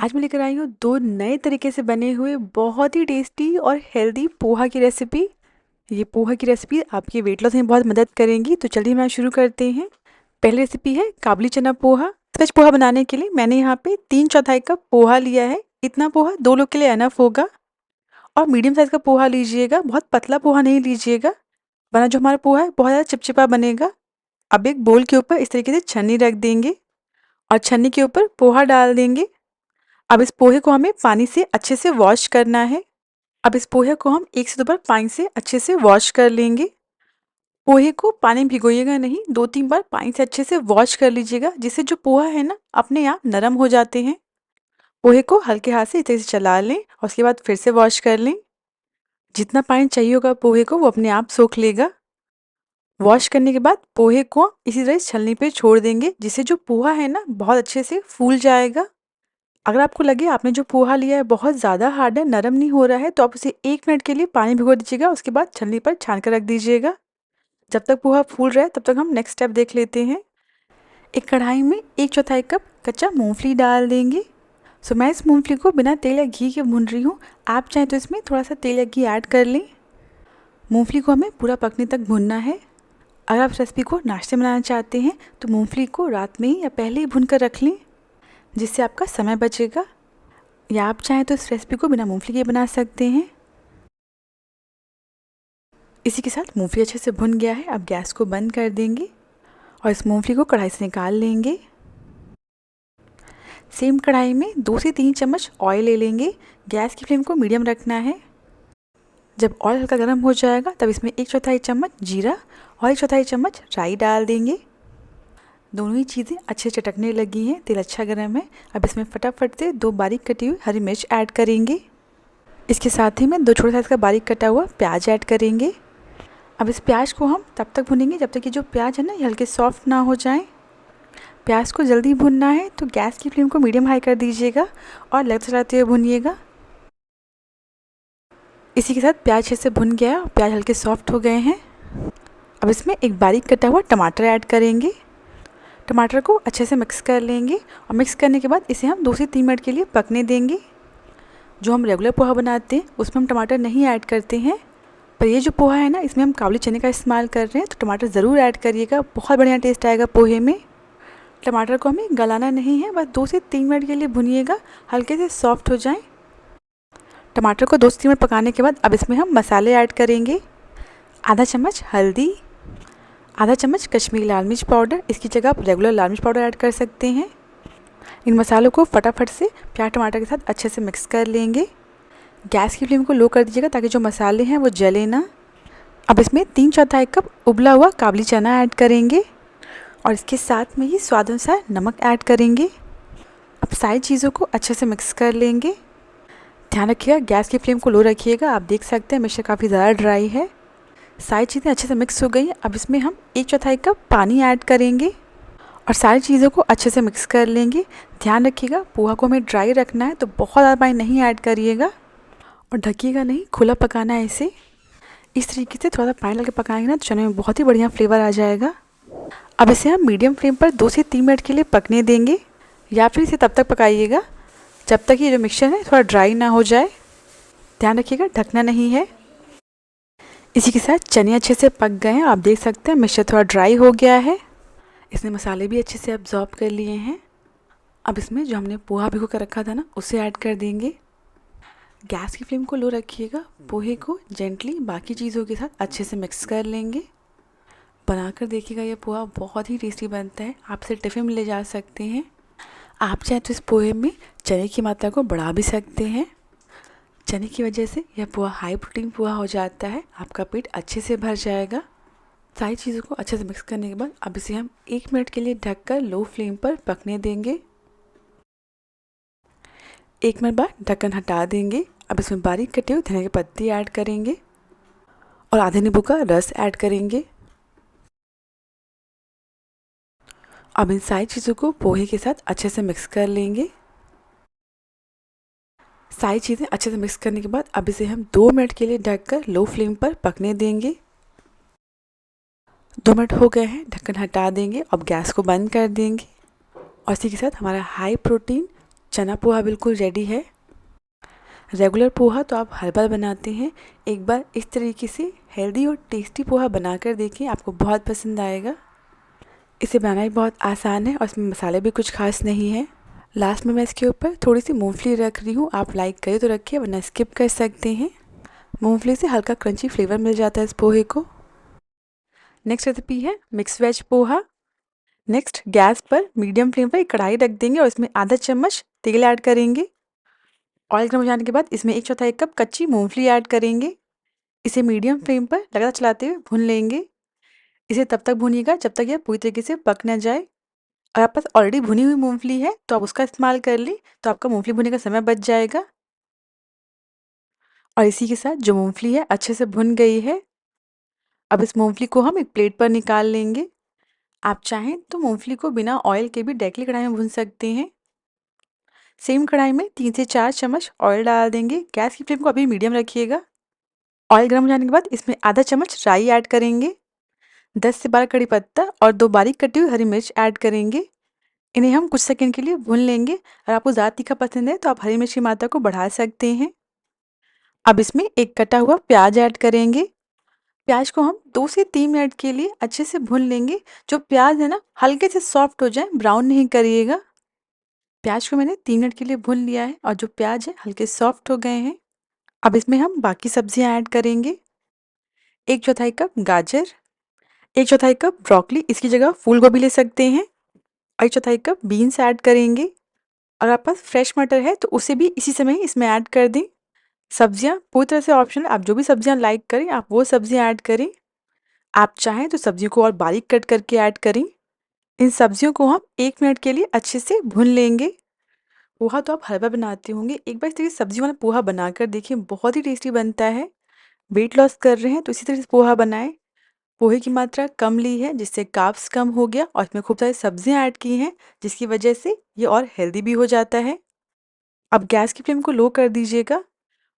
आज मैं लेकर आई हूँ 2 नए तरीके से बने हुए बहुत ही टेस्टी और हेल्दी पोहा की रेसिपी। ये पोहा की रेसिपी आपके वेट लॉस में बहुत मदद करेंगी, तो चलिए हम शुरू करते हैं। पहली रेसिपी है काबुली चना पोहा। वेज पोहा बनाने के लिए मैंने यहाँ पे 3/4 कप पोहा लिया है। इतना पोहा 2 लोग के लिए एनफ होगा। और मीडियम साइज़ का पोहा लीजिएगा, बहुत पतला पोहा नहीं लीजिएगा, वरना जो हमारा पोहा है बहुत ज़्यादा चिपचिपा बनेगा। अब एक बोल के ऊपर इस तरीके से छन्नी रख देंगे और छन्नी के ऊपर पोहा डाल देंगे। अब इस पोहे को हमें पानी से अच्छे से वॉश करना है। अब इस पोहे को हम 1 से 2 बार पानी से अच्छे से वॉश कर लेंगे। पोहे को पानी में भिगोइएगा नहीं, 2-3 बार पानी से अच्छे से वॉश कर लीजिएगा, जिससे जो पोहा है ना अपने आप नरम हो जाते हैं। पोहे को हल्के हाथ से इस तरह से चला लें और उसके बाद फिर से वॉश कर लें। जितना पानी चाहिए होगा पोहे को वो अपने आप सोख लेगा। वॉश करने के बाद पोहे को इसी तरह छलनी पे छोड़ देंगे, जिससे जो पोहा है ना बहुत अच्छे से फूल जाएगा। अगर आपको लगे आपने जो पोहा लिया है बहुत ज़्यादा हार्ड है, नरम नहीं हो रहा है, तो आप उसे 1 मिनट के लिए पानी भिगो दीजिएगा, उसके बाद छलनी पर छान कर रख दीजिएगा। जब तक पोहा फूल रहा है तब तक हम नेक्स्ट स्टेप देख लेते हैं। एक कढ़ाई में 1/4 कप कच्चा मूंगफली डाल देंगे। सो मैं इस मूंगफली को बिना तेल या घी के भून रही हूँ। आप चाहें तो इसमें थोड़ा सा तेल या घी ऐड कर लें। मूंगफली को हमें पूरा पकने तक भूनना है। अगर आप रेसिपी को नाश्ते में बनाना चाहते हैं तो मूंगफली को रात में ही या पहले ही भून कर रख लें, जिससे आपका समय बचेगा। या आप चाहें तो इस रेसिपी को बिना मूंगफली के बना सकते हैं। इसी के साथ मूंगफली अच्छे से भुन गया है। अब गैस को बंद कर देंगे और इस मूंगफली को कढ़ाई से निकाल लेंगे। सेम कढ़ाई में 2 से 3 चम्मच ऑयल ले लेंगे। गैस की फ्लेम को मीडियम रखना है। जब ऑयल हल्का गर्म हो जाएगा तब इसमें 1/4 चम्मच जीरा और 1/4 चम्मच राई डाल देंगे। दोनों ही चीज़ें अच्छे चटकने लगी हैं, तेल अच्छा गर्म है। अब इसमें फटाफट से 2 बारीक कटी हुई हरी मिर्च ऐड करेंगे। इसके साथ ही में 2 छोटे साइज़ का बारीक कटा हुआ प्याज ऐड करेंगे। अब इस प्याज को हम तब तक भूनेंगे जब तक कि जो प्याज है ना ये हल्के सॉफ्ट ना हो जाएं। प्याज को जल्दी भूनना है तो गैस की फ्लेम को मीडियम हाई कर दीजिएगा और लगातार चलाते हुए भूनिएगा। इसी के साथ प्याज अच्छे से भुन गया और प्याज हल्के सॉफ्ट हो गए हैं। अब इसमें एक बारीक कटा हुआ टमाटर ऐड करेंगे। टमाटर को अच्छे से मिक्स कर लेंगे और मिक्स करने के बाद इसे हम 2 से 3 मिनट के लिए पकने देंगे। जो हम रेगुलर पोहा बनाते हैं उसमें हम टमाटर नहीं ऐड करते हैं, पर ये जो पोहा है ना इसमें हम काबुली चने का इस्तेमाल कर रहे हैं, तो टमाटर ज़रूर ऐड करिएगा, बहुत बढ़िया टेस्ट आएगा पोहे में। टमाटर को हमें गलाना नहीं है, बस 2 से 3 मिनट के लिए भुनिएगा, हल्के से सॉफ्ट हो जाएं। टमाटर को 2 से 3 मिनट पकाने के बाद अब इसमें हम मसाले ऐड करेंगे। आधा चम्मच हल्दी, आधा चम्मच कश्मीरी लाल मिर्च पाउडर, इसकी जगह आप रेगुलर लाल मिर्च पाउडर ऐड कर सकते हैं। इन मसालों को फटाफट से प्याज टमाटर के साथ अच्छे से मिक्स कर लेंगे। गैस की फ्लेम को लो कर दीजिएगा ताकि जो मसाले हैं वो जले ना। अब इसमें 3/4 कप उबला हुआ काबुली चना ऐड करेंगे और इसके साथ में ही स्वाद अनुसार नमक ऐड करेंगे। अब सारी चीज़ों को अच्छे से मिक्स कर लेंगे। ध्यान रखिएगा गैस की फ्लेम को लो रखिएगा। आप देख सकते हैं मिक्सचर काफ़ी ज़्यादा ड्राई है। सारी चीज़ें अच्छे से मिक्स हो गई हैं। अब इसमें हम 1/4 कप पानी ऐड करेंगे और सारी चीज़ों को अच्छे से मिक्स कर लेंगे। ध्यान रखिएगा पोहा को हमें ड्राई रखना है, तो बहुत ज़्यादा पानी नहीं ऐड करिएगा और ढकिएगा नहीं, खुला पकाना है इसे। इस तरीके से थोड़ा सा पानी लगा के पकाएंगे ना तो चने में बहुत ही बढ़िया फ्लेवर आ जाएगा। अब इसे हम मीडियम फ्लेम पर 2 से 3 मिनट के लिए पकने देंगे, या फिर इसे तब तक पकाइएगा जब तक ये जो मिक्सचर है थोड़ा ड्राई ना हो जाए। ध्यान रखिएगा ढकना नहीं है। इसी के साथ चने अच्छे से पक गए हैं। आप देख सकते हैं मिक्सचर थोड़ा ड्राई हो गया है। इसने मसाले भी अच्छे से अब्जॉर्ब कर लिए हैं। अब इसमें जो हमने पोहा भिगो कर रखा था ना उसे ऐड कर देंगे। गैस की फ्लेम को लो रखिएगा। पोहे को जेंटली बाकी चीज़ों के साथ अच्छे से मिक्स कर लेंगे। बनाकर देखिएगा, ये पोहा बहुत ही टेस्टी बनता है। आप इसे टिफ़िन में ले जा सकते हैं। आप चाहे तो इस पोहे में चने की मात्रा को बढ़ा भी सकते हैं। चने की वजह से यह पोहा हाई प्रोटीन पोहा हो जाता है। आपका पेट अच्छे से भर जाएगा। सारी चीज़ों को अच्छे से मिक्स करने के बाद अब इसे हम 1 मिनट के लिए ढककर लो फ्लेम पर पकने देंगे। 1 मिनट बाद ढक्कन हटा देंगे। अब इसमें बारीक कटे हुए धनिया की पत्ती ऐड करेंगे और आधे नींबू का रस ऐड करेंगे। अब इन सारी चीज़ों को पोहे के साथ अच्छे से मिक्स कर लेंगे। सारी चीज़ें अच्छे से मिक्स करने के बाद अब इसे हम 2 मिनट के लिए ढककर लो फ्लेम पर पकने देंगे। 2 मिनट हो गए हैं, ढक्कन हटा देंगे। अब गैस को बंद कर देंगे और इसी के साथ हमारा हाई प्रोटीन चना पोहा बिल्कुल रेडी है। रेगुलर पोहा तो आप हर बार बनाते हैं, एक बार इस तरीके से हेल्दी और टेस्टी पोहा बनाकर देखिए, आपको बहुत पसंद आएगा। इसे बनाना भी बहुत आसान है और इसमें मसाले भी कुछ खास नहीं है। लास्ट में मैं इसके ऊपर थोड़ी सी मूंगफली रख रही हूँ, आप लाइक करें तो रखिए वरना स्किप कर सकते हैं। मूंगफली से हल्का क्रंची फ्लेवर मिल जाता है इस पोहे को। नेक्स्ट रेसिपी है mix veg poha. Next gas पर मीडियम फ्लेम पर एक कढ़ाई रख देंगे और इसमें आधा चम्मच तेल ऐड करेंगे। ऑयल गर्म हो जाने के बाद इसमें 1/4 कप कच्ची मूंगफली ऐड करेंगे। इसे मीडियम फ्लेम पर लगातार चलाते हुए भून लेंगे। इसे तब तक भूनिएगा जब तक यह पूरी तरीके से पक ना जाए। अगर आपके पास ऑलरेडी भुनी हुई मूंगफली है तो आप उसका इस्तेमाल कर लें, तो आपका मूंगफली भुनने का समय बच जाएगा। और इसी के साथ जो मूंगफली है अच्छे से भुन गई है। अब इस मूंगफली को हम एक प्लेट पर निकाल लेंगे। आप चाहें तो मूंगफली को बिना ऑयल के भी डायरेक्टली कढ़ाई में भून सकते हैं। सेम कढ़ाई में 3 से 4 चम्मच ऑयल डाल देंगे। गैस की फ्लेम को अभी मीडियम रखिएगा। ऑयल गर्म हो जाने के बाद इसमें आधा चम्मच राई ऐड करेंगे, 10 से 12 कड़ी पत्ता और 2 बारीक कटी हुई हरी मिर्च ऐड करेंगे। इन्हें हम कुछ सेकंड के लिए भून लेंगे। अगर आपको ज़्यादा तीखा पसंद है तो आप हरी मिर्च की मात्रा को बढ़ा सकते हैं। अब इसमें एक कटा हुआ प्याज ऐड करेंगे। प्याज को हम 2 से 3 मिनट के लिए अच्छे से भून लेंगे। जो प्याज है ना हल्के से सॉफ्ट हो जाए, ब्राउन नहीं करिएगा। प्याज को मैंने 3 मिनट के लिए भून लिया है और जो प्याज है हल्के सॉफ्ट हो गए हैं। अब इसमें हम बाकी सब्जियां ऐड करेंगे। 1/4 कप गाजर, 1/4 कप ब्रोकली, इसकी जगह फूल गोभी ले सकते हैं, और 1/4 कप बीन्स ऐड करेंगे। अगर आपके पास फ्रेश मटर है तो उसे भी इसी समय ही इसमें ऐड कर दें। सब्जियां पूरी तरह से ऑप्शनल, आप जो भी सब्जियां लाइक करें आप वो सब्जियां ऐड करें। आप चाहें तो सब्जियों को और बारीक कट करके ऐड करें। इन सब्जियों को हम 1 मिनट के लिए अच्छे से भून लेंगे। पोहा तो आप हर बार बनाते होंगे, एक बार इस तरीके से सब्जियों वाला पोहा बनाकर देखिए, बहुत ही टेस्टी बनता है। वेट लॉस कर रहे हैं तो इसी तरह से पोहा बनाएं। पोहे की मात्रा कम ली है जिससे कार्ब्स कम हो गया और इसमें खूब सारी सब्जियां ऐड की हैं जिसकी वजह से ये और हेल्दी भी हो जाता है। अब गैस की फ्लेम को लो कर दीजिएगा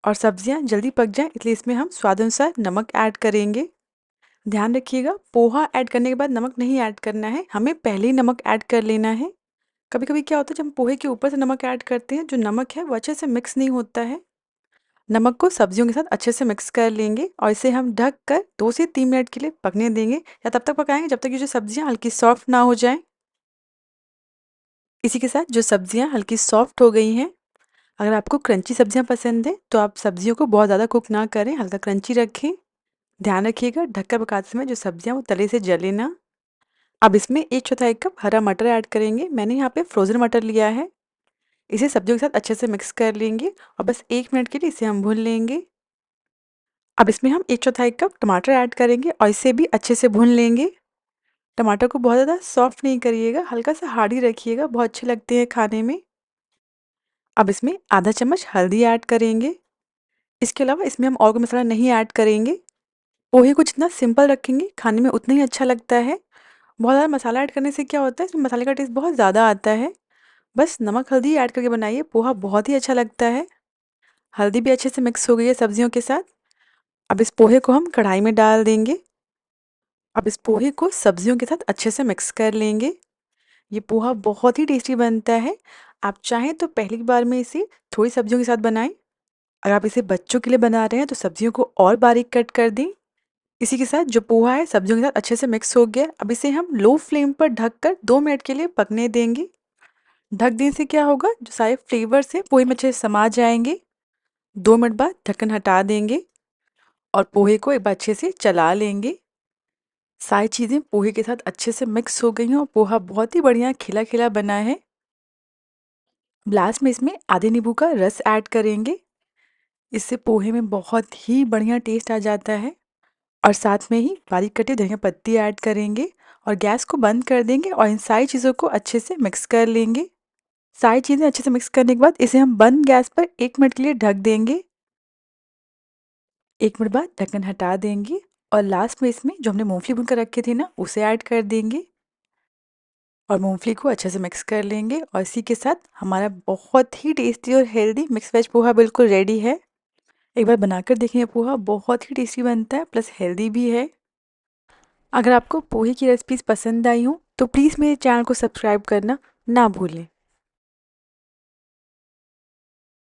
और सब्जियां जल्दी पक जाएं, इसलिए इसमें हम स्वाद अनुसार नमक ऐड करेंगे। ध्यान रखिएगा, पोहा ऐड करने के बाद नमक नहीं ऐड करना है, हमें पहले ही नमक ऐड कर लेना है। कभी कभी क्या होता है जब हम पोहे के ऊपर से नमक ऐड करते हैं, जो नमक है वो अच्छे से मिक्स नहीं होता है। नमक को सब्जियों के साथ अच्छे से मिक्स कर लेंगे और इसे हम ढक कर 2 से 3 मिनट के लिए पकने देंगे, या तब तक पकाएंगे जब तक ये जो सब्जियां हल्की सॉफ्ट ना हो जाएं। इसी के साथ जो सब्जियां हल्की सॉफ्ट हो गई हैं, अगर आपको क्रंची सब्जियां पसंद है तो आप सब्जियों को बहुत ज़्यादा कुक ना करें, हल्का क्रंची रखें। ध्यान रखिएगा ढककर पकाते समय जो सब्जियां वो तले से जले ना। अब इसमें 1/4 कप हरा मटर ऐड करेंगे। मैंने यहाँ पे फ्रोज़न मटर लिया है। इसे सब्जियों के साथ अच्छे से मिक्स कर लेंगे और बस 1 मिनट के लिए इसे हम भून लेंगे। अब इसमें हम 1/4 कप टमाटर ऐड करेंगे और इसे भी अच्छे से भून लेंगे। टमाटर को बहुत ज़्यादा सॉफ्ट नहीं करिएगा, हल्का सा हार्ड ही रखिएगा, बहुत अच्छे लगते हैं खाने में। अब इसमें आधा चम्मच हल्दी ऐड करेंगे। इसके अलावा इसमें हम और कोई मसाला नहीं ऐड करेंगे। पोहे को जितना सिंपल रखेंगे खाने में उतना ही अच्छा लगता है। बहुत ज़्यादा मसाला ऐड करने से क्या होता है, इसमें मसाले का टेस्ट बहुत ज़्यादा आता है। बस नमक हल्दी ऐड करके बनाइए, पोहा बहुत ही अच्छा लगता है। हल्दी भी अच्छे से मिक्स हो गई है सब्जियों के साथ। अब इस पोहे को हम कढ़ाई में डाल देंगे। अब इस पोहे को सब्जियों के साथ अच्छे से मिक्स कर लेंगे। ये पोहा बहुत ही टेस्टी बनता है। आप चाहें तो पहली बार में इसे थोड़ी सब्जियों के साथ बनाएं। अगर आप इसे बच्चों के लिए बना रहे हैं तो सब्जियों को और बारीक कट कर दें। इसी के साथ जो पोहा है सब्जियों के साथ अच्छे से मिक्स हो गया। अब इसे हम लो फ्लेम पर ढककर 2 मिनट के लिए पकने देंगे। ढक देने से क्या होगा, जो सारे फ्लेवर्स हैं पोहे में अच्छे से समा जाएंगे। 2 मिनट बाद ढक्कन हटा देंगे और पोहे को एक बार अच्छे से चला लेंगे। सारी चीज़ें पोहे के साथ अच्छे से मिक्स हो गई हैं और पोहा बहुत ही बढ़िया खिला खिला बना है। लास्ट में इसमें आधे नींबू का रस ऐड करेंगे। इससे पोहे में बहुत ही बढ़िया टेस्ट आ जाता है। और साथ में ही बारीक कटी धनिया पत्ती ऐड करेंगे और गैस को बंद कर देंगे और इन सारी चीज़ों को अच्छे से मिक्स कर लेंगे। सारी चीज़ें अच्छे से मिक्स करने के बाद इसे हम बंद गैस पर 1 मिनट के लिए ढक देंगे। 1 मिनट बाद ढक्कन हटा देंगे और लास्ट में इसमें जो हमने मूंगफली भून कर रखे थे ना उसे ऐड कर देंगे और मूंगफली को अच्छे से मिक्स कर लेंगे। और इसी के साथ हमारा बहुत ही टेस्टी और हेल्दी मिक्स वेज पोहा बिल्कुल रेडी है। एक बार बनाकर देखें, ये पोहा बहुत ही टेस्टी बनता है प्लस हेल्दी भी है। अगर आपको पोहे की रेसिपीज़ पसंद आई हो तो प्लीज़ मेरे चैनल को सब्सक्राइब करना ना भूलें।